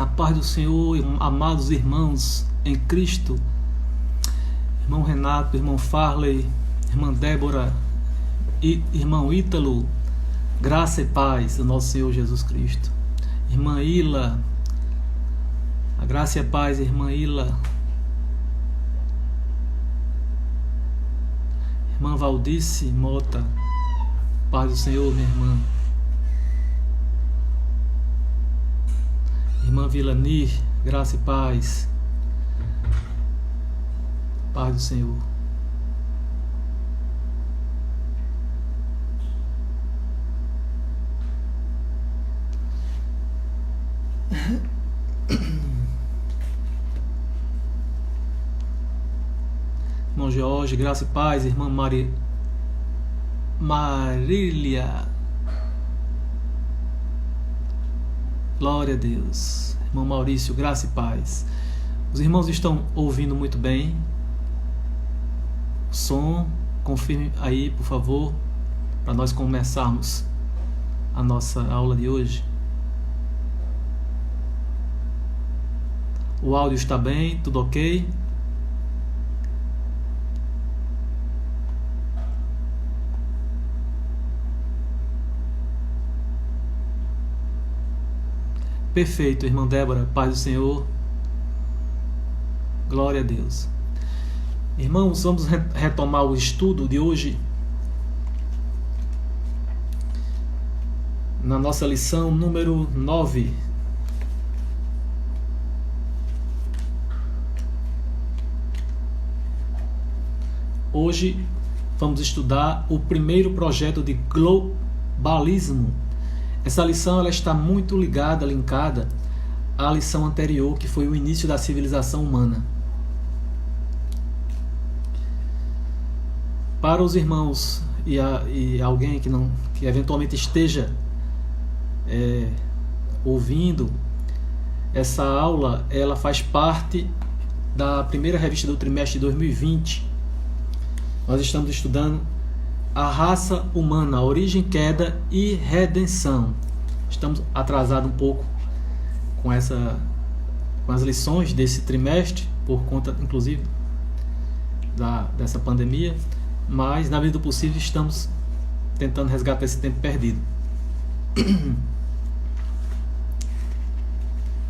A paz do Senhor, amados irmãos em Cristo, irmão Renato, irmão Farley, irmã Débora, irmão Ítalo, graça e paz do nosso Senhor Jesus Cristo. Irmã Ila, a graça e a paz, irmã Ila. Irmã Valdice Mota, paz do Senhor, minha irmã. Irmã Vilani, graça e paz. Paz do Senhor. Irmão Jorge, graça e paz. Irmã Marília, glória a Deus. Irmão Maurício, graça e paz. Os irmãos estão ouvindo muito bem o som? Confirme aí, por favor, para nós começarmos a nossa aula de hoje. O áudio está bem? Tudo ok? Perfeito, irmã Débora, paz do Senhor, glória a Deus. Irmãos, vamos retomar o estudo de hoje na nossa lição número 9. Hoje vamos estudar o primeiro projeto de globalismo. Essa lição ela está muito linkada à lição anterior, que foi o início da civilização humana. Para os irmãos e alguém que eventualmente esteja ouvindo, essa aula ela faz parte da primeira revista do trimestre de 2020. Nós estamos estudando a raça humana, a origem, queda e redenção. Estamos atrasados um pouco com as lições desse trimestre, por conta, inclusive, dessa pandemia, mas, na medida do possível, estamos tentando resgatar esse tempo perdido.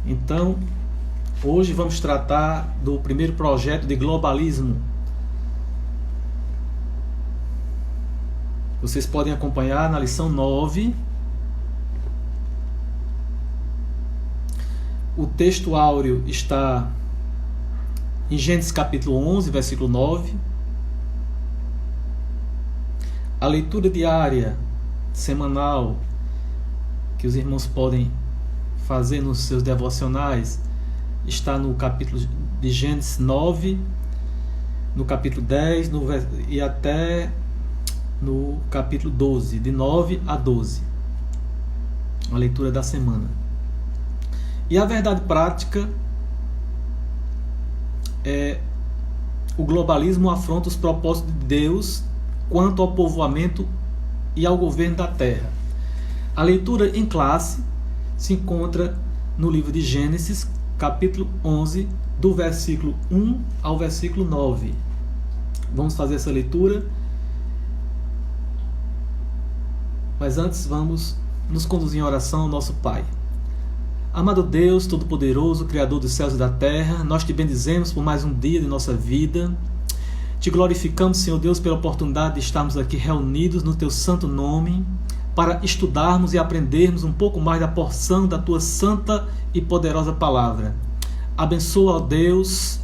Então, hoje vamos tratar do primeiro projeto de globalismo. Vocês podem acompanhar na lição 9. O texto áureo está em Gênesis capítulo 11, versículo 9. A leitura diária, semanal, que os irmãos podem fazer nos seus devocionais, está no capítulo de Gênesis 9, no capítulo 10 e até no capítulo 12, de 9 a 12, a leitura da semana. E a verdade prática é: o globalismo afronta os propósitos de Deus quanto ao povoamento e ao governo da terra. A leitura em classe se encontra no livro de Gênesis, capítulo 11, do versículo 1 ao versículo 9. Vamos fazer essa leitura. Mas antes vamos nos conduzir em oração ao nosso Pai. Amado Deus, Todo-Poderoso, Criador dos céus e da terra, nós te bendizemos por mais um dia de nossa vida. Te glorificamos, Senhor Deus, pela oportunidade de estarmos aqui reunidos no Teu santo nome, para estudarmos e aprendermos um pouco mais da porção da Tua santa e poderosa palavra. Abençoa, ó Deus,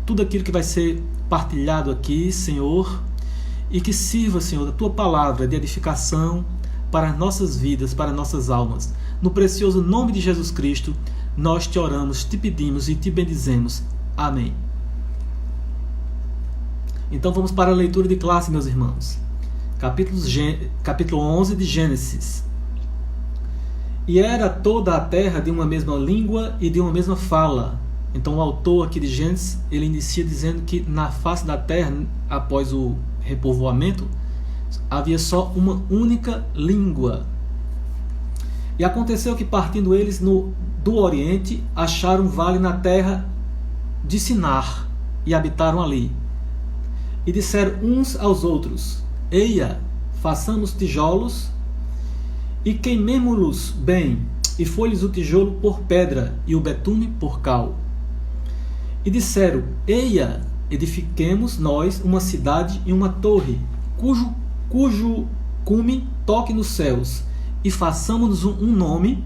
tudo aquilo que vai ser partilhado aqui, Senhor, e que sirva, Senhor, da Tua palavra de edificação para as nossas vidas, para as nossas almas. No precioso nome de Jesus Cristo, nós te oramos, te pedimos e te bendizemos. Amém. Então vamos para a leitura de classe, meus irmãos. Capítulo 11 de Gênesis. E era toda a terra de uma mesma língua e de uma mesma fala. Então o autor aqui de Gênesis, ele inicia dizendo que na face da terra, após o repovoamento, havia só uma única língua. E aconteceu que, partindo eles do Oriente acharam um vale na terra de Sinar e habitaram ali. E disseram uns aos outros: Eia, façamos tijolos e queimemo-los bem. E foi-lhes o tijolo por pedra e o betume por cal. E disseram: Eia, edifiquemos nós uma cidade e uma torre, cujo cume toque nos céus, e façamos-nos um nome,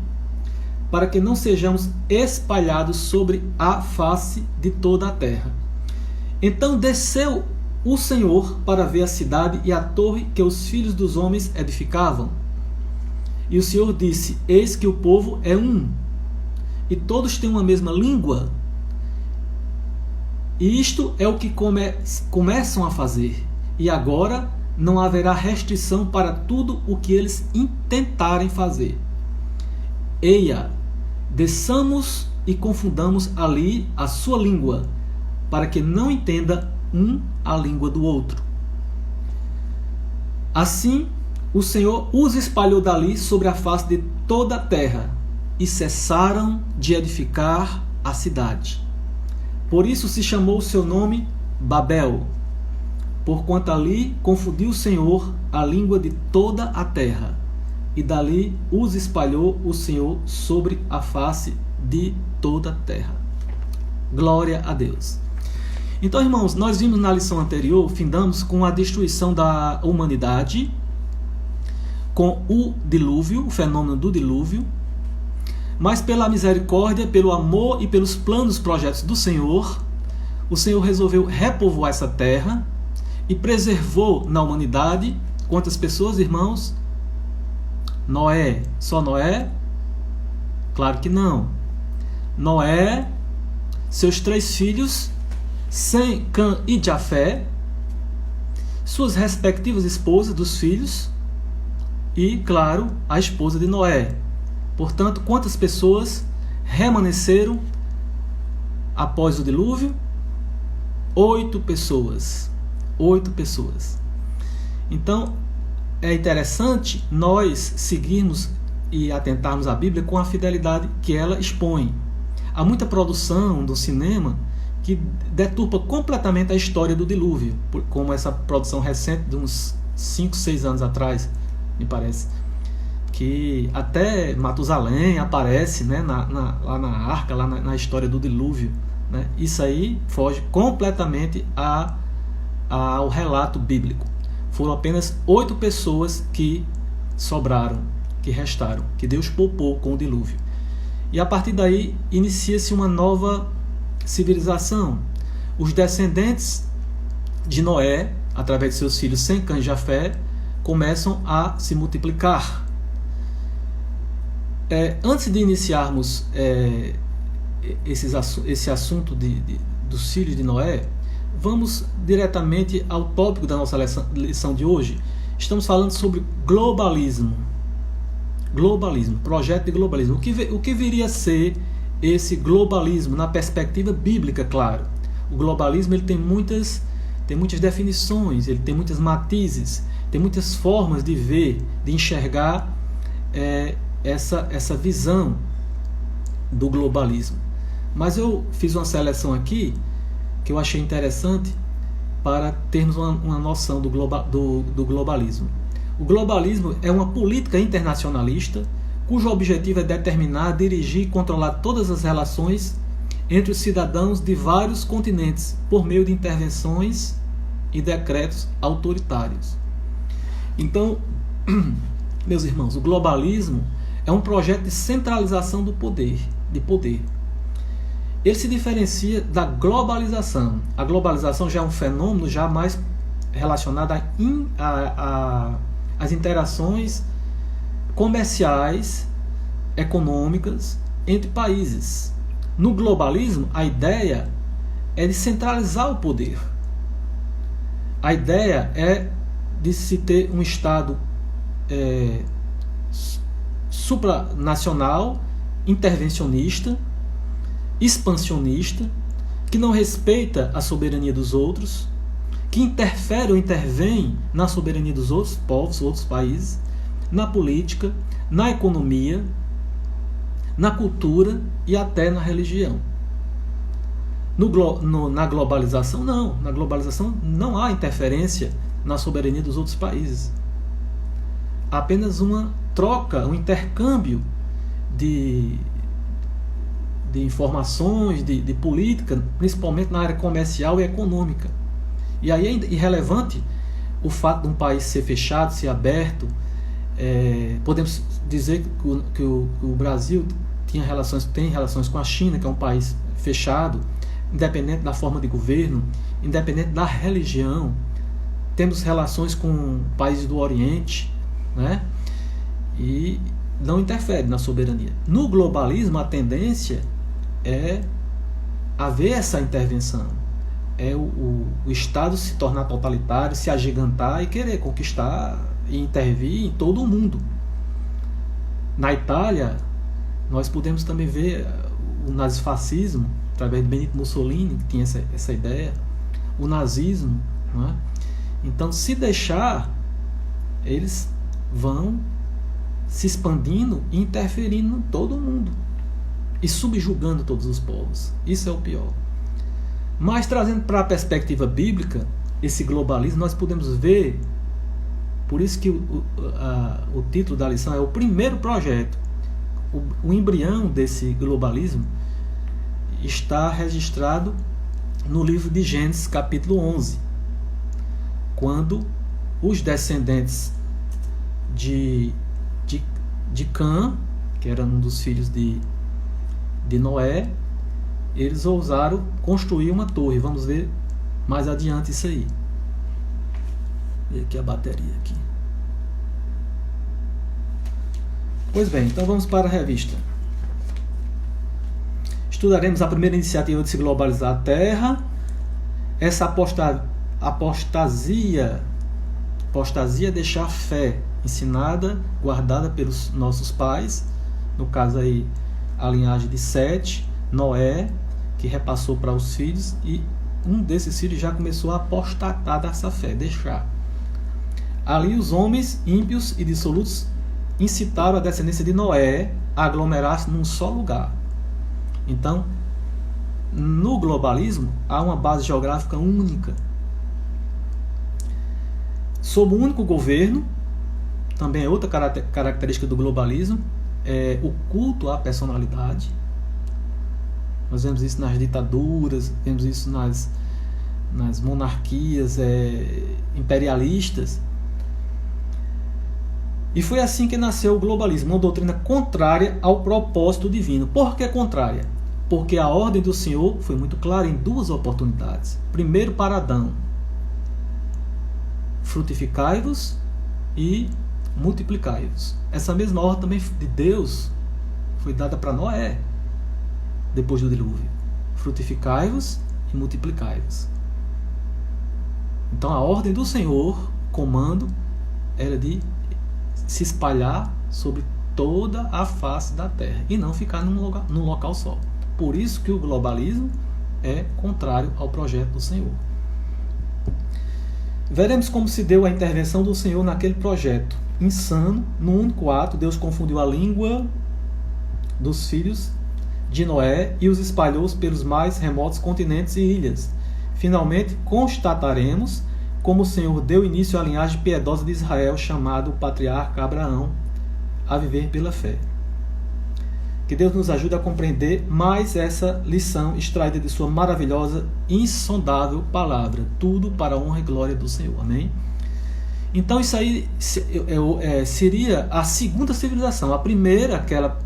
para que não sejamos espalhados sobre a face de toda a terra. Então desceu o Senhor para ver a cidade e a torre que os filhos dos homens edificavam. E o Senhor disse: Eis que o povo é um, e todos têm uma mesma língua. E isto é o que começam a fazer. E agora não haverá restrição para tudo o que eles intentarem fazer. Eia, desçamos e confundamos ali a sua língua, para que não entenda um a língua do outro. Assim, o Senhor os espalhou dali sobre a face de toda a terra, e cessaram de edificar a cidade. Por isso se chamou o seu nome Babel, porquanto ali confundiu o Senhor a língua de toda a terra, e dali os espalhou o Senhor sobre a face de toda a terra. Glória a Deus. Então, irmãos, nós vimos na lição anterior, findamos com a destruição da humanidade, com o dilúvio, o fenômeno do dilúvio, mas pela misericórdia, pelo amor e pelos planos e projetos do Senhor, o Senhor resolveu repovoar essa terra e preservou na humanidade quantas pessoas, irmãos? Noé. Só Noé? Claro que não. Noé, seus 3 filhos, Sem, Cã e Jafé, suas respectivas esposas dos filhos e, claro, a esposa de Noé. Portanto, quantas pessoas remanesceram após o dilúvio? 8 pessoas. 8 pessoas. Então, é interessante nós seguirmos e atentarmos à Bíblia com a fidelidade que ela expõe. Há muita produção do cinema que deturpa completamente a história do dilúvio, como essa produção recente de uns 5, 6 anos atrás, me parece, que até Matusalém aparece, né, lá na arca, lá na história do dilúvio, né? Isso aí foge completamente ao relato bíblico. Foram apenas 8 pessoas que sobraram, que restaram, que Deus poupou com o dilúvio. E a partir daí inicia-se uma nova civilização. Os descendentes de Noé, através de seus filhos Sem, Cã e Jafé, começam a se multiplicar. Antes de iniciarmos esse assunto dos filhos de Noé, vamos diretamente ao tópico da nossa lição de hoje. Estamos falando sobre globalismo. Globalismo, projeto de globalismo. O que viria a ser esse globalismo na perspectiva bíblica, claro? O globalismo ele tem muitas definições, ele tem muitas matizes, tem muitas formas de ver, de enxergar essa visão do globalismo. Mas eu fiz uma seleção aqui que eu achei interessante para termos uma noção do globalismo. O globalismo é uma política internacionalista cujo objetivo é determinar, dirigir e controlar todas as relações entre os cidadãos de vários continentes por meio de intervenções e decretos autoritários. Então, meus irmãos, o globalismo é um projeto de centralização do poder, Ele se diferencia da globalização. A globalização já é um fenômeno já mais relacionado às interações comerciais, econômicas entre países. No globalismo, a ideia é de centralizar o poder. A ideia é de se ter um Estado supranacional, intervencionista, expansionista, que não respeita a soberania dos outros, que interfere ou intervém na soberania dos outros povos, outros países, na política, na economia, na cultura e até na religião. Na globalização, não. Na globalização não há interferência na soberania dos outros países. Há apenas uma troca, um intercâmbio de informações, de política, principalmente na área comercial e econômica. E aí é irrelevante o fato de um país ser fechado, ser aberto. Podemos dizer que o Brasil tem relações com a China, que é um país fechado, independente da forma de governo, independente da religião. Temos relações com países do Oriente, né? E não interfere na soberania. No globalismo, a tendência é haver essa intervenção. É o Estado se tornar totalitário, se agigantar e querer conquistar e intervir em todo o mundo. Na Itália, nós podemos também ver o nazifascismo, através de Benito Mussolini, que tinha essa ideia, o nazismo, não é? Então, se deixar, eles vão se expandindo e interferindo em todo o mundo e subjugando todos os povos. Isso é o pior. Mas, trazendo para a perspectiva bíblica, esse globalismo, nós podemos ver, por isso que o título da lição é o primeiro projeto. O embrião desse globalismo está registrado no livro de Gênesis, capítulo 11, quando os descendentes de Cã, que era um dos filhos de Noé, eles ousaram construir uma torre. Vamos ver mais adiante isso aí. Vou ver aqui a bateria aqui. Pois bem, então vamos para a revista. Estudaremos a primeira iniciativa de se globalizar a Terra. Essa apostasia é deixar a fé ensinada, guardada pelos nossos pais, no caso aí a linhagem de Sete, Noé, que repassou para os filhos, e um desses filhos já começou a apostatar dessa fé, deixar. Ali os homens ímpios e dissolutos incitaram a descendência de Noé a aglomerar-se num só lugar. Então, no globalismo, há uma base geográfica única. Sob um único governo, também é outra característica do globalismo, é o culto à personalidade. Nós vemos isso nas ditaduras, vemos isso nas monarquias imperialistas. E foi assim que nasceu o globalismo, uma doutrina contrária ao propósito divino. Por que contrária? Porque a ordem do Senhor foi muito clara em duas oportunidades. Primeiro para Adão: frutificai-vos e multiplicai-vos. Essa mesma ordem também de Deus foi dada para Noé, depois do dilúvio: frutificai-vos e multiplicai-vos. Então a ordem do Senhor, comando, era de se espalhar sobre toda a face da terra e não ficar num local só. Por isso que o globalismo é contrário ao projeto do Senhor. Veremos como se deu a intervenção do Senhor naquele projeto insano. Num único ato, Deus confundiu a língua dos filhos de Noé e os espalhou pelos mais remotos continentes e ilhas. Finalmente, constataremos como o Senhor deu início à linhagem piedosa de Israel, chamado o patriarca Abraão, a viver pela fé. Que Deus nos ajude a compreender mais essa lição extraída de sua maravilhosa e insondável palavra. Tudo para a honra e glória do Senhor. Amém? Então isso aí seria a segunda civilização. A primeira, aquela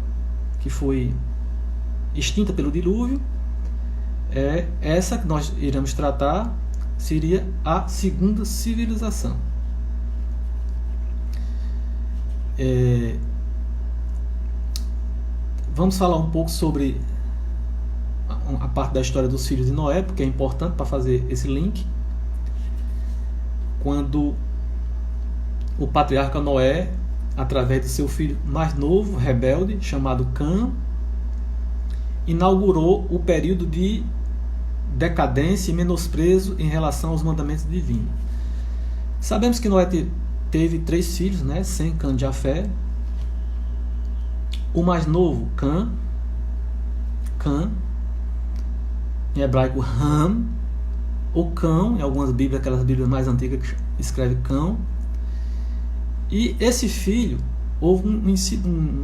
que foi extinta pelo dilúvio, essa que nós iremos tratar, seria a segunda civilização. Vamos falar um pouco sobre a parte da história dos filhos de Noé, porque é importante para fazer esse link. Quando o patriarca Noé, através de seu filho mais novo, rebelde, chamado Cã, inaugurou o período de decadência e menosprezo em relação aos mandamentos divinos. Sabemos que Noé teve 3 filhos, né? Sem, Cã, Jafé. o mais novo, Cã, em hebraico Ham, ou Cão, em algumas bíblias, aquelas bíblias mais antigas que escreve Cão. E esse filho, houve um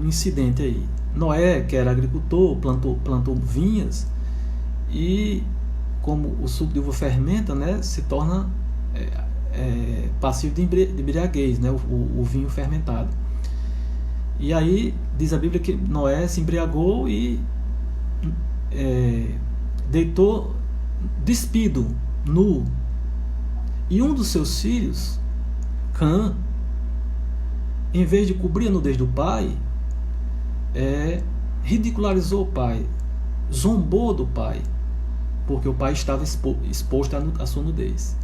incidente aí. Noé, que era agricultor, plantou vinhas, e como o suco de uva fermenta, né, se torna passivo de embriaguez, né, o vinho fermentado. E aí diz a Bíblia que Noé se embriagou e deitou despido, nu. E um dos seus filhos, Cã, em vez de cobrir a nudez do pai, ridicularizou o pai, zombou do pai, porque o pai estava exposto à sua nudez.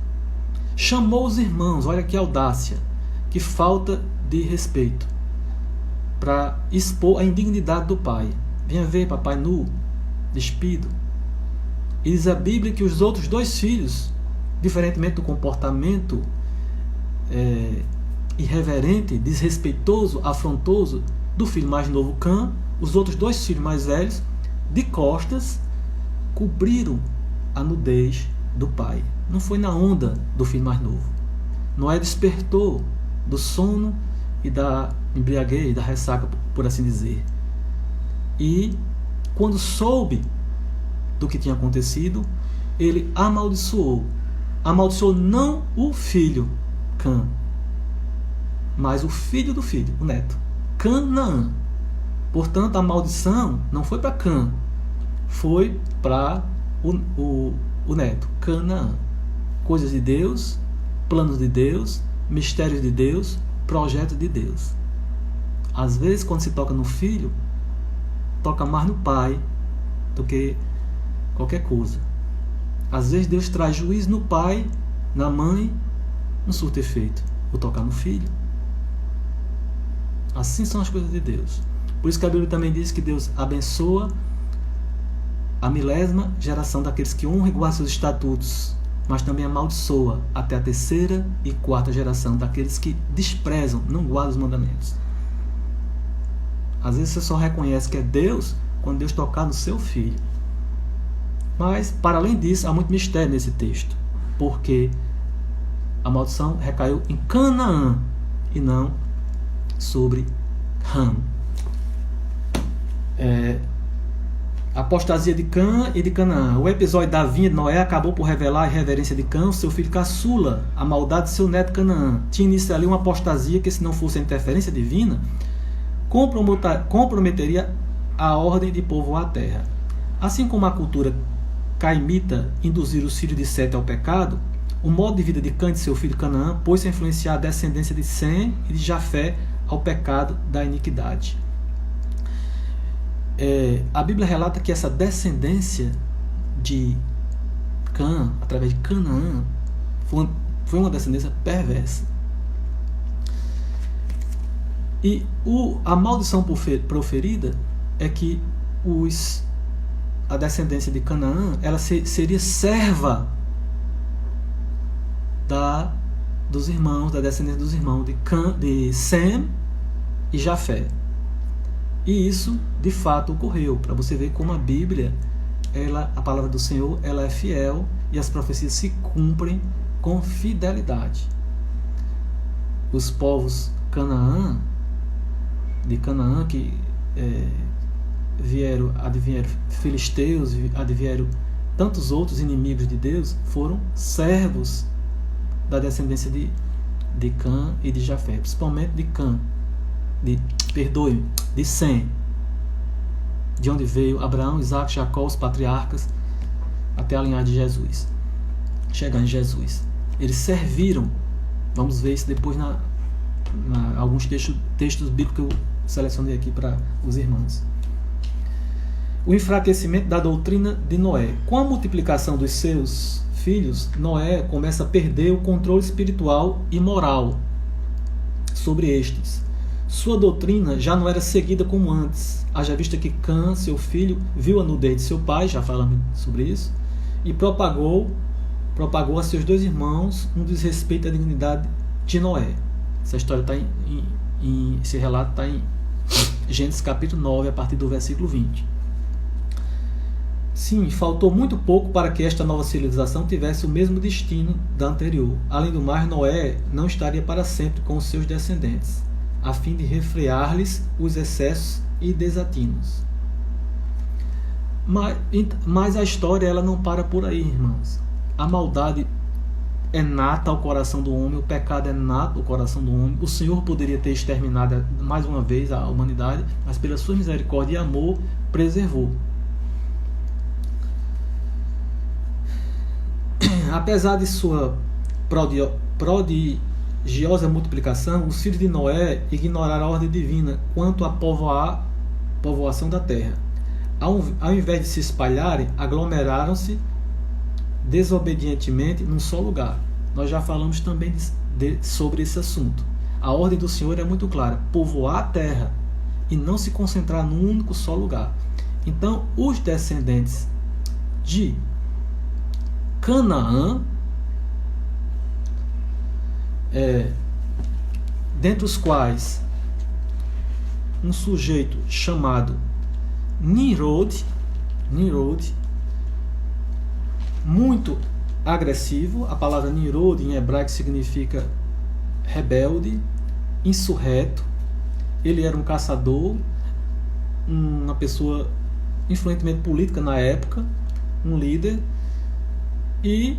Chamou os irmãos, olha que audácia, que falta de respeito, para expor a indignidade do pai. Venha ver papai nu, despido. E diz a Bíblia que os outros dois filhos, diferentemente do comportamento irreverente, desrespeitoso, afrontoso do filho mais novo, Cã, os outros dois filhos mais velhos, de costas, cobriram a nudez do pai. Não foi na onda do filho mais novo. Noé despertou do sono e da embriaguez, da ressaca, por assim dizer. E quando soube do que tinha acontecido, ele amaldiçoou. Amaldiçoou não o filho, Cã, mas o filho do filho, o neto, Canaã. Portanto, a maldição não foi para Cã, foi para o neto, Canaã. Coisas de Deus, planos de Deus, mistérios de Deus, projetos de Deus. Às vezes, quando se toca no filho, toca mais no pai do que qualquer coisa. Às vezes Deus traz juízo no pai, na mãe, não surte efeito. Vou tocar no filho. Assim são as coisas de Deus. Por isso que a Bíblia também diz que Deus abençoa a milésima geração daqueles que honram e guardam seus estatutos, mas também amaldiçoa até a terceira e quarta geração daqueles que desprezam, não guardam os mandamentos. Às vezes você só reconhece que é Deus quando Deus tocar no seu filho. Mas, para além disso, há muito mistério nesse texto, porque a maldição recaiu em Canaã e não sobre Ham. A apostasia de Cã e de Canaã. O episódio da vinha de Noé acabou por revelar a irreverência de Cã, seu filho caçula, a maldade de seu neto Canaã. Tinha início ali uma apostasia que, se não fosse a interferência divina, comprometeria a ordem de povoar a terra. Assim como a cultura caimita induzir os filhos de Sete ao pecado, o modo de vida de Cã e de seu filho Canaã pôs-se a influenciar a descendência de Sem e de Jafé ao pecado da iniquidade. A Bíblia relata que essa descendência de Cã, através de Canaã, foi uma descendência perversa. E a maldição proferida é que a descendência de Canaã ela seria serva dos irmãos, da descendência dos irmãos de Sem e Jafé. E isso de fato ocorreu, para você ver como a Bíblia, a palavra do Senhor, ela é fiel e as profecias se cumprem com fidelidade. Os povos de Canaã que advieram filisteus, advieram tantos outros inimigos de Deus, foram servos da descendência de Cã e de Jafé, principalmente de Cã, de Sem, de onde veio Abraão, Isaac, Jacó, os patriarcas, até a linhagem de Jesus, chegar em Jesus. Eles serviram, vamos ver isso depois alguns textos bíblicos que eu selecionei aqui para os irmãos. O enfraquecimento da doutrina de Noé. Com a multiplicação dos seus filhos, Noé começa a perder o controle espiritual e moral sobre estes. Sua doutrina já não era seguida como antes, haja vista que Cã, seu filho, viu a nudez de seu pai, já falamos sobre isso, e propagou a seus dois irmãos um desrespeito à dignidade de Noé. Essa história esse relato está em Gênesis capítulo 9, a partir do versículo 20. Sim, faltou muito pouco para que esta nova civilização tivesse o mesmo destino da anterior. Além do mais, Noé não estaria para sempre com os seus descendentes, a fim de refrear-lhes os excessos e desatinos. Mas a história ela não para por aí, irmãos. A maldade é nata ao coração do homem, o pecado é nato ao coração do homem. O Senhor poderia ter exterminado mais uma vez a humanidade, mas pela sua misericórdia e amor preservou. Apesar de sua prodigiosa multiplicação, os filhos de Noé ignoraram a ordem divina quanto à povoação da terra. Ao invés de se espalharem, aglomeraram-se desobedientemente num só lugar. Nós já falamos também sobre esse assunto. A ordem do Senhor é muito clara: povoar a terra e não se concentrar num único só lugar. Então, os descendentes de Canaã, dentre os quais um sujeito chamado Nimrod, muito agressivo. A palavra Nimrod em hebraico significa rebelde, insurreto. Ele era um caçador, uma pessoa influentemente política na época, um líder. E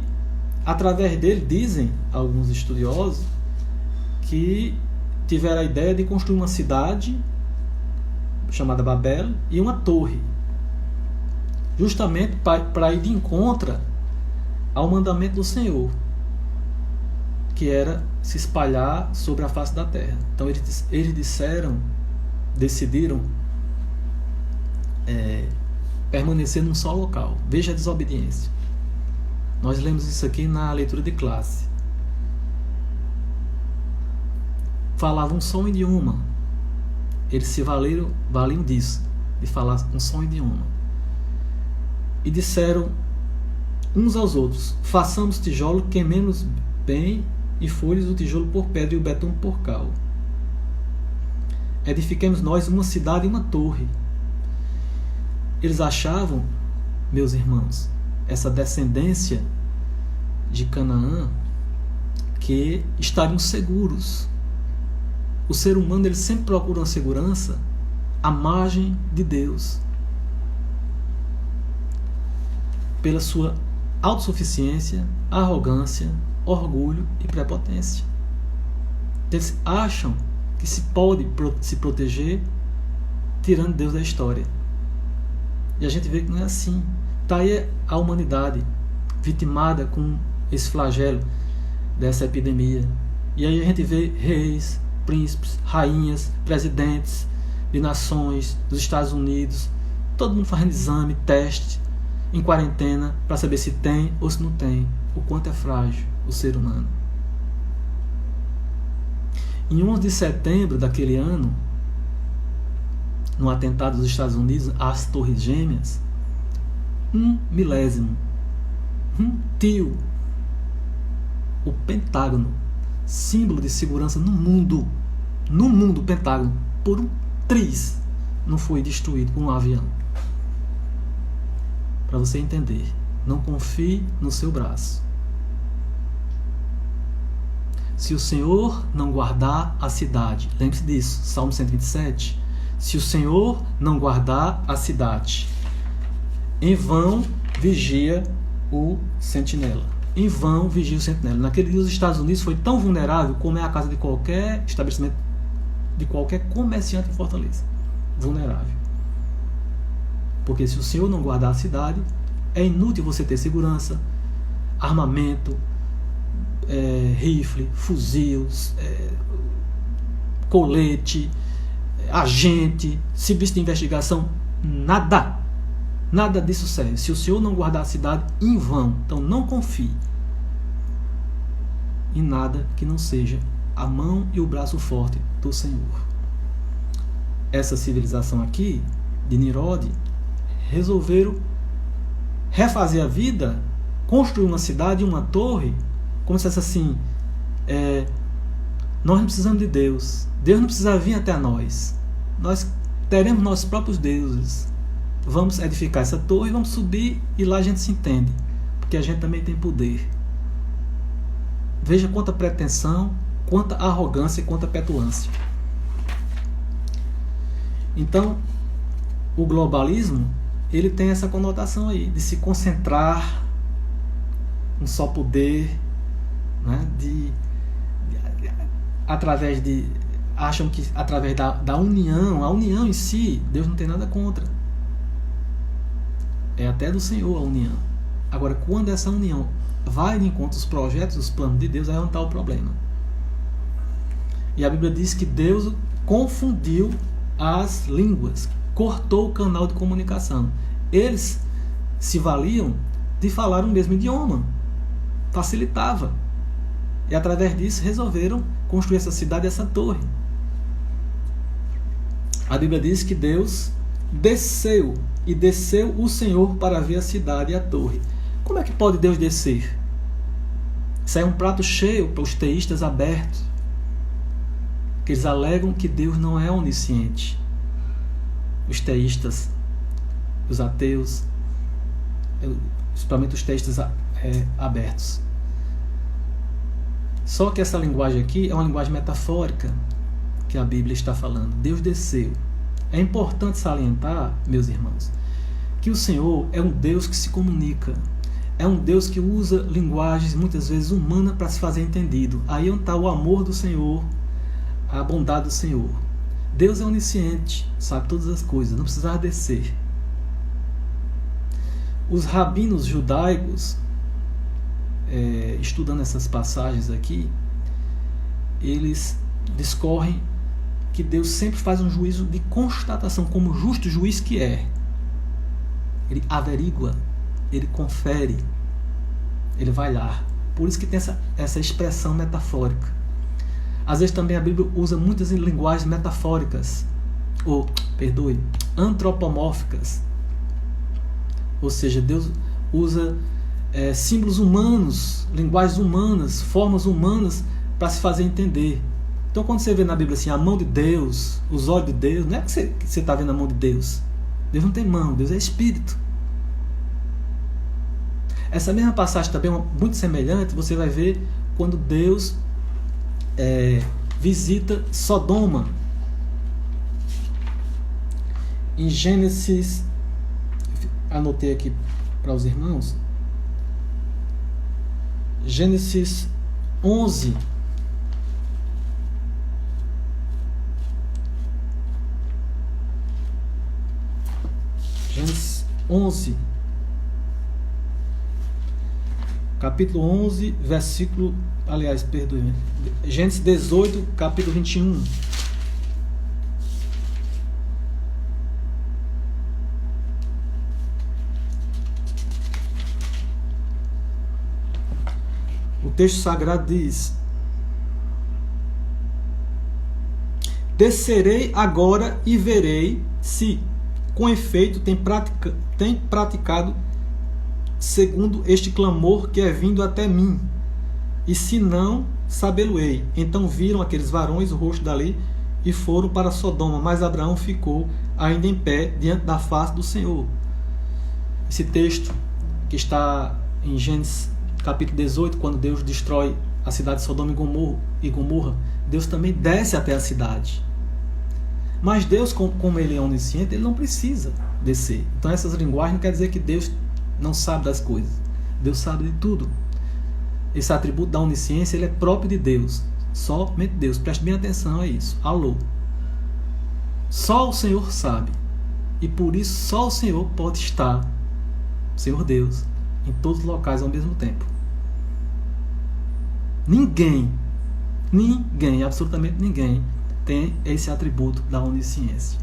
através dele, dizem alguns estudiosos, que tiveram a ideia de construir uma cidade chamada Babel e uma torre, justamente para ir de encontro ao mandamento do Senhor, que era se espalhar sobre a face da terra. Então eles decidiram permanecer num só local. Veja a desobediência. Nós lemos isso aqui na leitura de classe. Falavam um só um idioma. Eles se valiam disso, de falar um só idioma. E disseram uns aos outros: façamos tijolo, queimemos bem e folhes o tijolo por pedra e o betume por cal. Edifiquemos nós uma cidade e uma torre. Eles achavam, meus irmãos, essa descendência de Canaã, que estariam seguros. O ser humano ele sempre procura uma segurança à margem de Deus, pela sua autossuficiência, arrogância, orgulho e prepotência. Eles acham que se pode se proteger tirando Deus da história. E a gente vê que não é assim. Está aí a humanidade vitimada com esse flagelo dessa epidemia. E aí a gente vê reis, príncipes, rainhas, presidentes de nações, dos Estados Unidos, todo mundo fazendo exame, teste, em quarentena, para saber se tem ou se não tem, o quanto é frágil o ser humano. Em 11 de setembro daquele ano, no atentado dos Estados Unidos às Torres Gêmeas, 1/1000, o Pentágono, símbolo de segurança no mundo, o Pentágono, por um triz, não foi destruído por um avião. Para você entender, não confie no seu braço. Se o Senhor não guardar a cidade, lembre-se disso, Salmo 127, se o Senhor não guardar a cidade, em vão vigia o sentinela. Em vão vigia o sentinela. Naquele dia os Estados Unidos foi tão vulnerável como é a casa de qualquer estabelecimento, de qualquer comerciante em Fortaleza. Vulnerável. Porque se o Senhor não guardar a cidade, é inútil você ter segurança, armamento, rifle, fuzil, colete, agente, serviço de investigação, nada. Nada disso serve. Se o Senhor não guardar a cidade, em vão. Então não confie em nada que não seja a mão e o braço forte do Senhor. Essa civilização aqui, de Nimrod, resolveram refazer a vida, construir uma cidade, uma torre, como se fosse assim, nós não precisamos de Deus. Deus não precisa vir até nós. Nós teremos nossos próprios deuses. Vamos edificar essa torre, vamos subir e lá a gente se entende, porque a gente também tem poder. Veja quanta pretensão, quanta arrogância e quanta petulância. Então, o globalismo, ele tem essa conotação aí, de se concentrar um só poder, né? Acham que através da união, a união em si, Deus não tem nada contra. É até do Senhor a união. Agora, quando essa união vai de encontro aos projetos, os planos de Deus, aí é onde está o problema. E a Bíblia diz que Deus confundiu as línguas, cortou o canal de comunicação. Eles se valiam de falar o mesmo idioma, facilitava. E através disso resolveram construir essa cidade e essa torre. A Bíblia diz que Deus desceu, e desceu o Senhor para ver a cidade e a torre. Como é que pode Deus descer? Isso é um prato cheio para os teístas abertos, que eles alegam que Deus não é onisciente. Os teístas, os ateus, principalmente os teístas abertos. Só que essa linguagem aqui é uma linguagem metafórica que a Bíblia está falando. Deus desceu. É importante salientar, meus irmãos, que o Senhor é um Deus que se comunica. É um Deus que usa linguagens muitas vezes humanas para se fazer entendido. Aí onde está o amor do Senhor, a bondade do Senhor. Deus é onisciente, sabe todas as coisas, não precisava descer. Os rabinos judaicos, estudando essas passagens aqui, eles discorrem que Deus sempre faz um juízo de constatação, como justo juiz que é. Ele averigua, ele confere, ele vai lá. Por isso que tem essa expressão metafórica. Às vezes também a Bíblia usa muitas linguagens metafóricas, antropomórficas. Ou seja, Deus usa símbolos humanos, linguagens humanas, formas humanas para se fazer entender. Então quando você vê na Bíblia assim, a mão de Deus, os olhos de Deus, não é que você está vendo a mão de Deus. Deus não tem mão, Deus é espírito. Essa mesma passagem também é muito semelhante, você vai ver quando Deus visita Sodoma. Em Gênesis, anotei aqui para os irmãos, Gênesis 11. Gênesis 11. Capítulo 11, versículo... Aliás, perdoe. Gênesis 18, capítulo 21. O texto sagrado diz: descerei agora e verei se, com efeito, tem praticado segundo este clamor que é vindo até mim. E se não, sabê-lo-ei. Então viram aqueles varões o rosto dali e foram para Sodoma. Mas Abraão ficou ainda em pé diante da face do Senhor. Esse texto que está em Gênesis capítulo 18, quando Deus destrói a cidade de Sodoma e Gomorra, Deus também desce até a cidade. Mas Deus, como Ele é onisciente, Ele não precisa descer. Então essas linguagens não quer dizer que Deus não sabe das coisas. Deus sabe de tudo. Esse atributo da onisciência, ele é próprio de Deus. Somente Deus. Preste bem atenção a isso. Alô. Só o Senhor sabe. E por isso só o Senhor pode estar, o Senhor Deus, em todos os locais ao mesmo tempo. Ninguém, absolutamente ninguém, tem esse atributo da onisciência,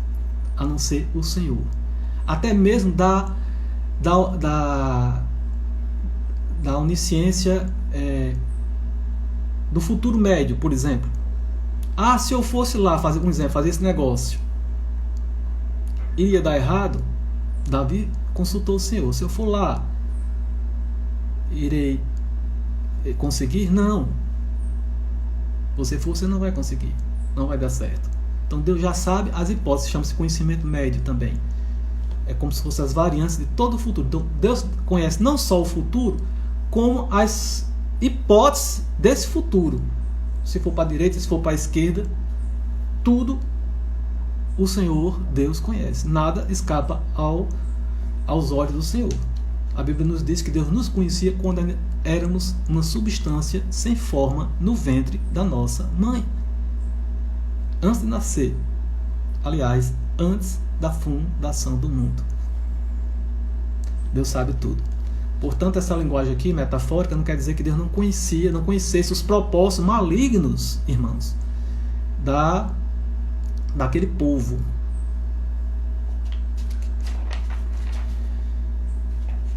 a não ser o Senhor. Até mesmo da onisciência do futuro médio, por exemplo. Se eu fosse lá fazer esse negócio, iria dar errado? Davi consultou o Senhor. Se eu for lá, irei conseguir? Não. Você não vai conseguir. Não vai dar certo. Então Deus já sabe as hipóteses, chama-se conhecimento médio também. É como se fossem as variantes de todo o futuro. Então Deus conhece não só o futuro, como as hipóteses desse futuro. Se for para a direita, se for para a esquerda, tudo o Senhor Deus conhece. Nada escapa aos olhos do Senhor. A Bíblia nos diz que Deus nos conhecia quando éramos uma substância sem forma no ventre da nossa mãe. Antes de nascer. Aliás, antes da fundação do mundo. Deus sabe tudo. Portanto, essa linguagem aqui, metafórica, não quer dizer que Deus não conhecesse os propósitos malignos, irmãos, daquele povo.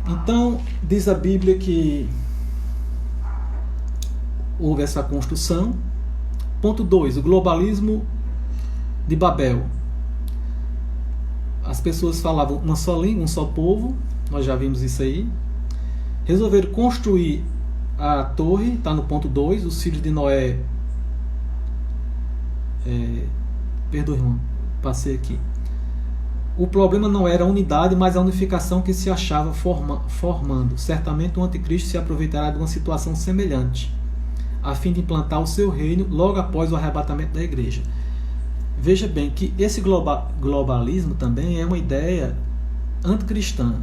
Então, diz a Bíblia que houve essa construção. Ponto 2, o globalismo de Babel. As pessoas falavam uma só língua, um só povo, nós já vimos isso aí. Resolveram construir a torre, está no ponto 2, os filhos de Noé. Perdoe, irmão, passei aqui. O problema não era a unidade, mas a unificação que se achava formando. Certamente o anticristo se aproveitará de uma situação semelhante, a fim de implantar o seu reino logo após o arrebatamento da igreja. Veja bem que esse globalismo também é uma ideia anticristã.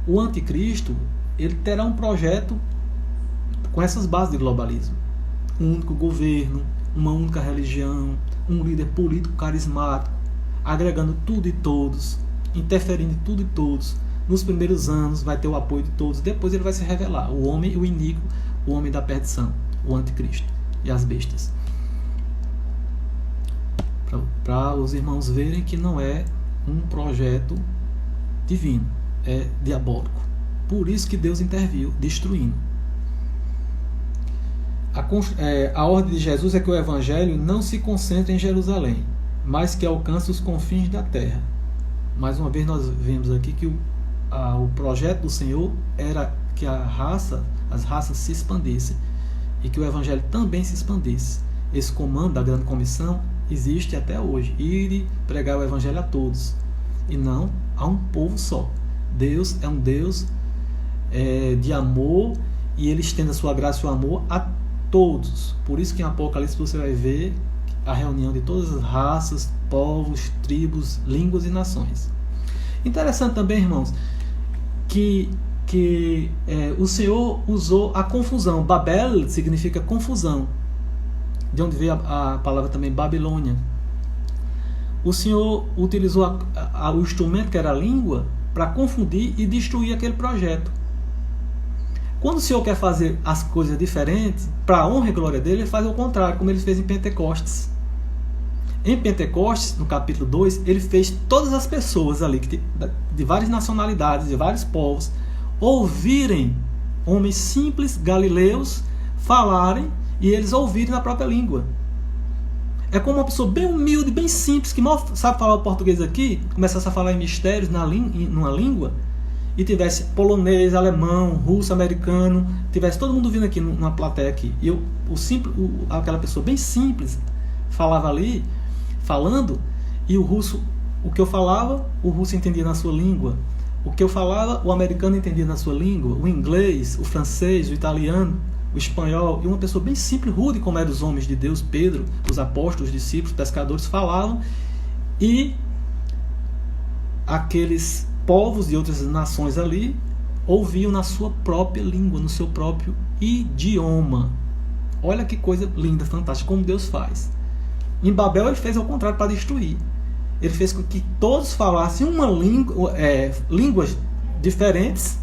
O anticristo, ele terá um projeto com essas bases de globalismo. Um único governo, uma única religião, um líder político carismático, agregando tudo e todos, interferindo em tudo e todos. Nos primeiros anos vai ter o apoio de todos, depois ele vai se revelar, o homem e o iníquo, o homem da perdição, o anticristo e as bestas. Para os irmãos verem que não é um projeto divino, é diabólico. Por isso que Deus interviu, destruindo. A ordem de Jesus é que o Evangelho não se concentre em Jerusalém, mas que alcance os confins da terra. Mais uma vez nós vemos aqui que o projeto do Senhor era que as raças se expandissem e que o Evangelho também se expandisse. Esse comando da grande comissão existe até hoje, ir e pregar o Evangelho a todos, e não a um povo só. Deus é um Deus de amor, e Ele estende a sua graça e o amor a todos. Por isso que em Apocalipse você vai ver a reunião de todas as raças, povos, tribos, línguas e nações. Interessante também, irmãos, que o Senhor usou a confusão. Babel significa confusão, de onde veio a palavra também Babilônia. O Senhor utilizou o instrumento que era a língua para confundir e destruir aquele projeto. Quando o Senhor quer fazer as coisas diferentes, para a honra e glória dele, ele faz o contrário, como ele fez em Pentecostes. Em Pentecostes, no capítulo 2, ele fez todas as pessoas ali, de várias nacionalidades, de vários povos, ouvirem homens simples, galileus, falarem, e eles ouvirem na própria língua. É como uma pessoa bem humilde, bem simples, que mal sabe falar o português aqui, começasse a falar em mistérios numa língua, e tivesse polonês, alemão, russo, americano, tivesse todo mundo vindo aqui numa plateia aqui, e aquela pessoa bem simples falava ali, falando, e o que eu falava, o russo entendia na sua língua, o que eu falava, o americano entendia na sua língua, o inglês, o francês, o italiano, o espanhol, e uma pessoa bem simples, rude, como eram os homens de Deus, Pedro, os apóstolos, os discípulos, os pescadores, falavam, e aqueles povos de outras nações ali ouviam na sua própria língua, no seu próprio idioma. Olha que coisa linda, fantástica, como Deus faz. Em Babel ele fez ao contrário, para destruir. Ele fez com que todos falassem línguas diferentes,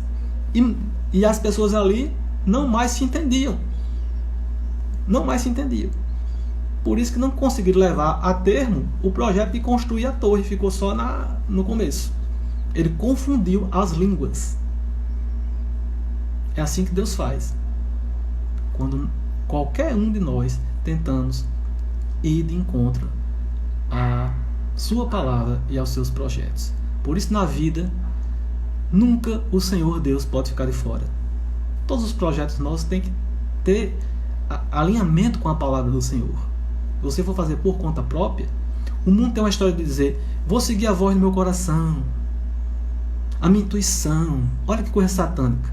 e as pessoas ali não mais se entendiam. Não mais se entendiam. Por isso que não conseguiram levar a termo o projeto de construir a torre, ficou só no começo. Ele confundiu as línguas. É assim que Deus faz. Quando qualquer um de nós tentamos ir de encontro à sua palavra e aos seus projetos. Por isso, na vida, nunca o Senhor Deus pode ficar de fora. Todos os projetos nossos têm que ter alinhamento com a palavra do Senhor. Se você for fazer por conta própria, O mundo tem uma história de dizer: vou seguir a voz do meu coração, a minha intuição. Olha que coisa satânica.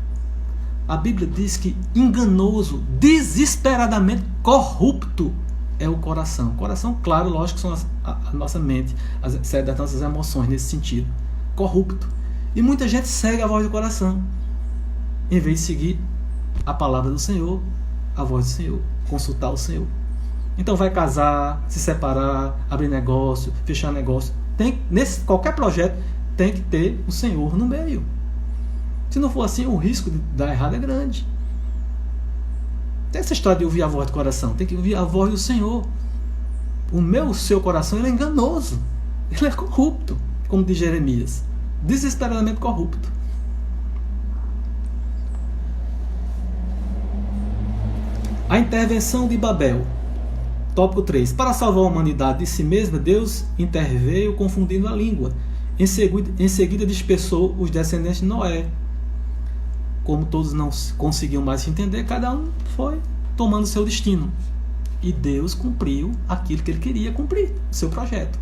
A Bíblia diz que enganoso, desesperadamente corrupto é o coração. O coração, claro, lógico, são a nossa mente, sede das nossas emoções nesse sentido. Corrupto. E muita gente segue a voz do coração, em vez de seguir a palavra do Senhor, a voz do Senhor, consultar o Senhor. Então vai casar, se separar, abrir negócio, fechar negócio. Qualquer projeto tem que ter o Senhor no meio. Se não for assim, o risco de dar errado é grande. Tem essa história de ouvir a voz do coração. Tem que ouvir a voz do Senhor. O seu coração, ele é enganoso. Ele é corrupto, como diz Jeremias. Desesperadamente corrupto. A intervenção de Babel. Tópico 3. Para salvar a humanidade de si mesma, Deus interveio confundindo a língua. Em seguida dispersou os descendentes de Noé. Como todos não conseguiam mais se entender, cada um foi tomando seu destino. E Deus cumpriu aquilo que ele queria cumprir, seu projeto.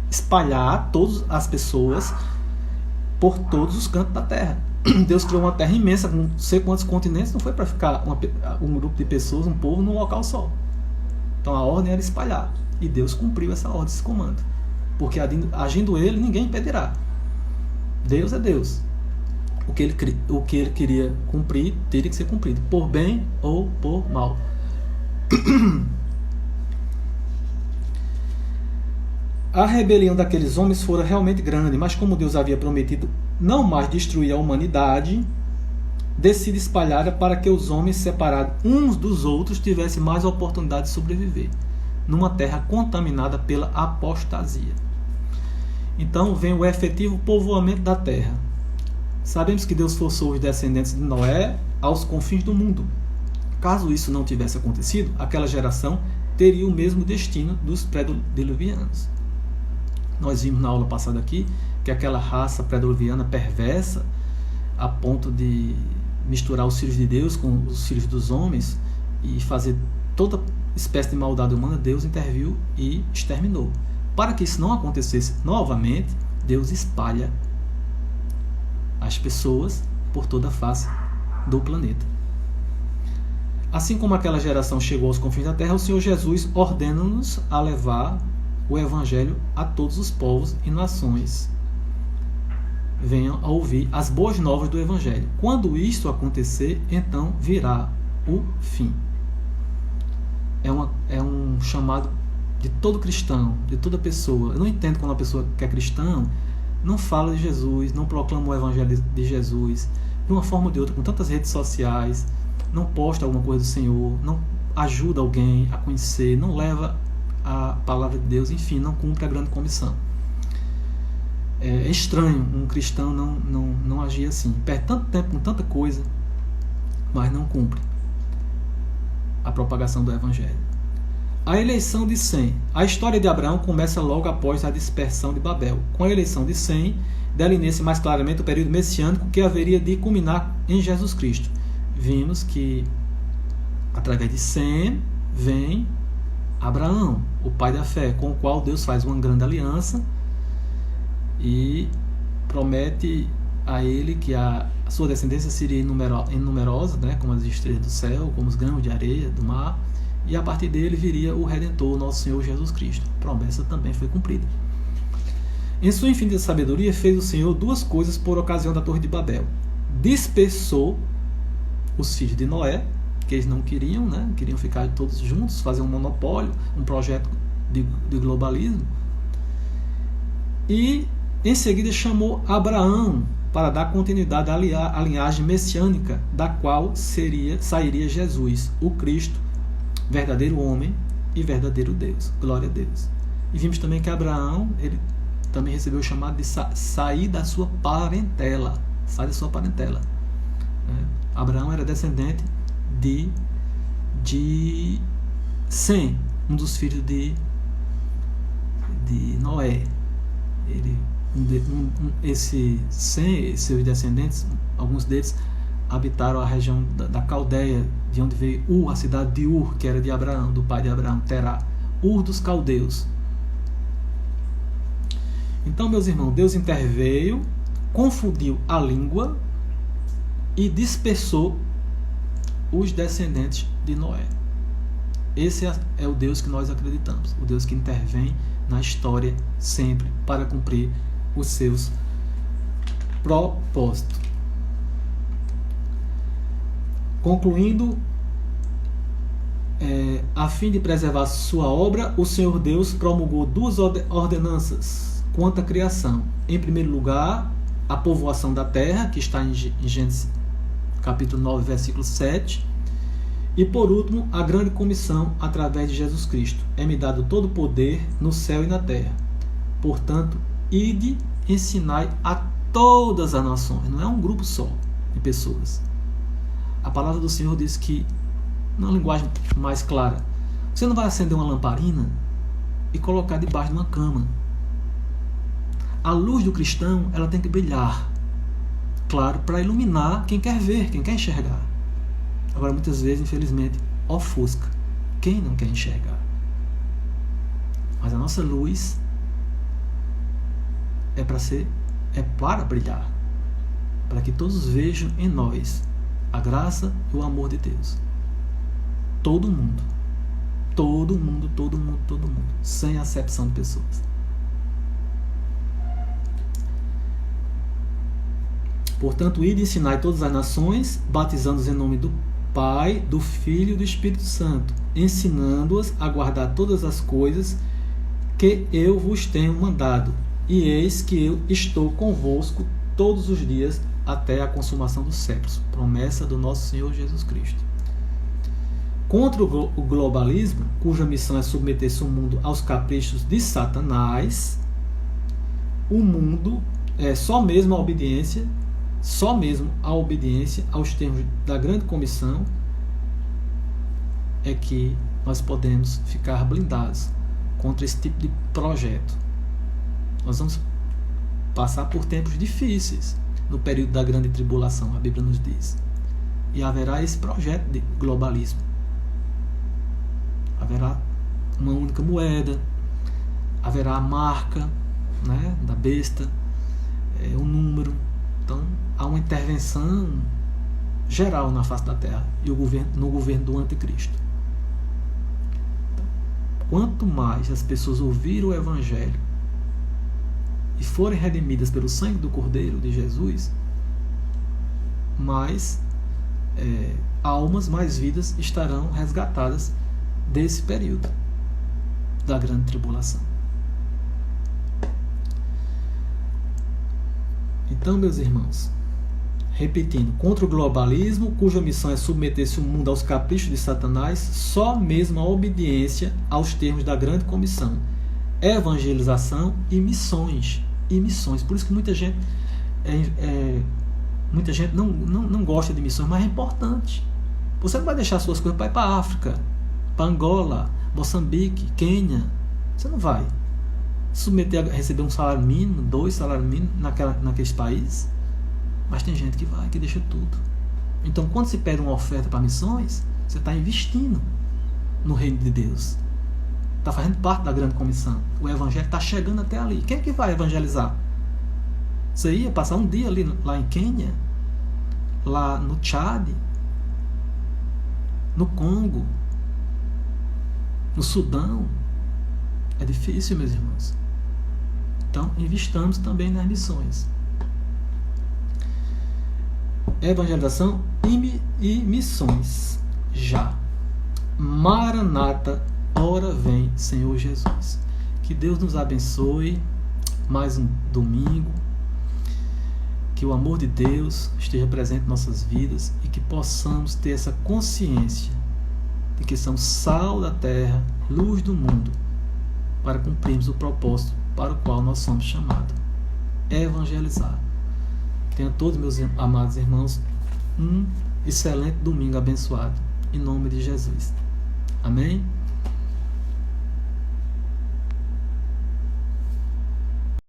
Espalhar todas as pessoas por todos os cantos da terra. Deus criou uma terra imensa, com não sei quantos continentes, não foi para ficar um grupo de pessoas, um povo, num local só. Então a ordem era espalhar. E Deus cumpriu essa ordem, esse comando. Porque agindo ele, ninguém impedirá. Deus é Deus. O que ele queria cumprir, teria que ser cumprido, por bem ou por mal. A rebelião daqueles homens fora realmente grande, mas como Deus havia prometido não mais destruir a humanidade, decide espalhar para que os homens separados uns dos outros tivessem mais oportunidade de sobreviver numa terra contaminada pela apostasia. Então vem o efetivo povoamento da terra. Sabemos que Deus forçou os descendentes de Noé aos confins do mundo. Caso isso não tivesse acontecido, aquela geração teria o mesmo destino dos pré-diluvianos. Nós vimos na aula passada aqui que aquela raça pré-diluviana perversa, a ponto de misturar os filhos de Deus com os filhos dos homens e fazer toda espécie de maldade humana, Deus interviu e exterminou. Para que isso não acontecesse novamente, Deus espalha as pessoas por toda a face do planeta. Assim como aquela geração chegou aos confins da terra, o Senhor Jesus ordena-nos a levar o Evangelho a todos os povos e nações. Venham a ouvir as boas novas do Evangelho. Quando isto acontecer, então virá o fim. É um chamado de todo cristão, de toda pessoa. Eu não entendo quando uma pessoa que é cristã não fala de Jesus, não proclama o Evangelho de Jesus, de uma forma ou de outra, com tantas redes sociais, não posta alguma coisa do Senhor, não ajuda alguém a conhecer, não leva a palavra de Deus, enfim, não cumpre a grande comissão. É estranho um cristão não agir assim. Perde tanto tempo com tanta coisa, mas não cumpre a propagação do Evangelho. A eleição de Sem. A história de Abraão começa logo após a dispersão de Babel. Com a eleição de Sem, delinea-se mais claramente o período messiânico que haveria de culminar em Jesus Cristo. Vimos que, através de Sem, vem Abraão, o pai da fé, com o qual Deus faz uma grande aliança e promete a ele que a sua descendência seria numerosa, né, como as estrelas do céu, como os grãos de areia do mar, e a partir dele viria o Redentor, nosso Senhor Jesus Cristo. A promessa também foi cumprida. Em sua infinita sabedoria, fez o Senhor duas coisas por ocasião da Torre de Babel. Dispersou os filhos de Noé, que eles não queriam, né? Queriam ficar todos juntos, fazer um monopólio, um projeto de globalismo. E em seguida chamou Abraão para dar continuidade à linhagem messiânica, da qual sairia Jesus, o Cristo, verdadeiro homem e verdadeiro Deus. Glória a Deus. E vimos também que Abraão, ele também recebeu o chamado de sair da sua parentela. Sai da sua parentela. Abraão era descendente de Sem, um dos filhos de Noé. Esse Sem, seus descendentes, alguns deles habitaram a região da Caldeia, de onde veio a cidade de Ur, que era de Abraão, do pai de Abraão, Terá. Ur dos caldeus. Então, meus irmãos, Deus interveio, confundiu a língua e dispersou os descendentes de Noé. Esse é o Deus que nós acreditamos, o Deus que intervém na história sempre para cumprir os seus propósitos. Concluindo, a fim de preservar sua obra, o Senhor Deus promulgou duas ordenanças quanto à criação. Em primeiro lugar, a povoação da terra, que está em Gênesis capítulo 9, versículo 7. E por último, a grande comissão através de Jesus Cristo. É-me dado todo o poder no céu e na terra. Portanto, ide, ensinai a todas as nações. Não é um grupo só de pessoas. A palavra do Senhor diz que, numa linguagem mais clara, você não vai acender uma lamparina e colocar debaixo de uma cama. A luz do cristão, ela tem que brilhar, claro, para iluminar quem quer ver, quem quer enxergar. Agora, muitas vezes, infelizmente, ofusca quem não quer enxergar. Mas a nossa luz é para brilhar, para que todos vejam em nós a graça e o amor de Deus. Todo mundo, sem acepção de pessoas. Portanto, ide e ensinai todas as nações, batizando-os em nome do Pai, do Filho e do Espírito Santo, ensinando-as a guardar todas as coisas que eu vos tenho mandado. E eis que eu estou convosco todos os dias até a consumação dos séculos. Promessa do nosso Senhor Jesus Cristo. Contra o globalismo, cuja missão é submeter-se o mundo aos caprichos de Satanás, o mundo é só mesmo a obediência aos termos da grande comissão é que nós podemos ficar blindados contra esse tipo de projeto. Nós vamos passar por tempos difíceis no período da grande tribulação, a Bíblia nos diz. E haverá esse projeto de globalismo. Haverá uma única moeda, haverá a marca, né, da besta, o número. Então, há uma intervenção geral na face da terra e no governo do anticristo. Então, quanto mais as pessoas ouvirem o Evangelho e forem redimidas pelo sangue do Cordeiro de Jesus, mais almas, mais vidas estarão resgatadas desse período da grande tribulação. Então, meus irmãos, repetindo, contra o globalismo, cuja missão é submeter-se o mundo aos caprichos de Satanás, só mesmo a obediência aos termos da grande comissão, evangelização e missões. Por isso que muita gente não gosta de missões, mas é importante. Você não vai deixar suas coisas para ir para a África, para Angola, Moçambique, Quênia. Você não vai submeter a receber um salário mínimo, 2 salários mínimos naqueles países. Mas tem gente que vai, que deixa tudo. Então, quando se pede uma oferta para missões, você está investindo no reino de Deus. Está fazendo parte da grande comissão. O evangelho está chegando até ali. Quem é que vai evangelizar? Você ia passar um dia ali, lá em Quênia, lá no Tchad, no Congo, no Sudão. É difícil, meus irmãos. Então, investamos também nas missões. Evangelização e missões. Já. Maranata, ora vem, Senhor Jesus. Que Deus nos abençoe. Mais um domingo. Que o amor de Deus esteja presente em nossas vidas e que possamos ter essa consciência de que somos sal da terra, luz do mundo, para cumprirmos o propósito para o qual nós somos chamados. Evangelizar. Tenha todos, meus amados irmãos, um excelente domingo abençoado. Em nome de Jesus. Amém?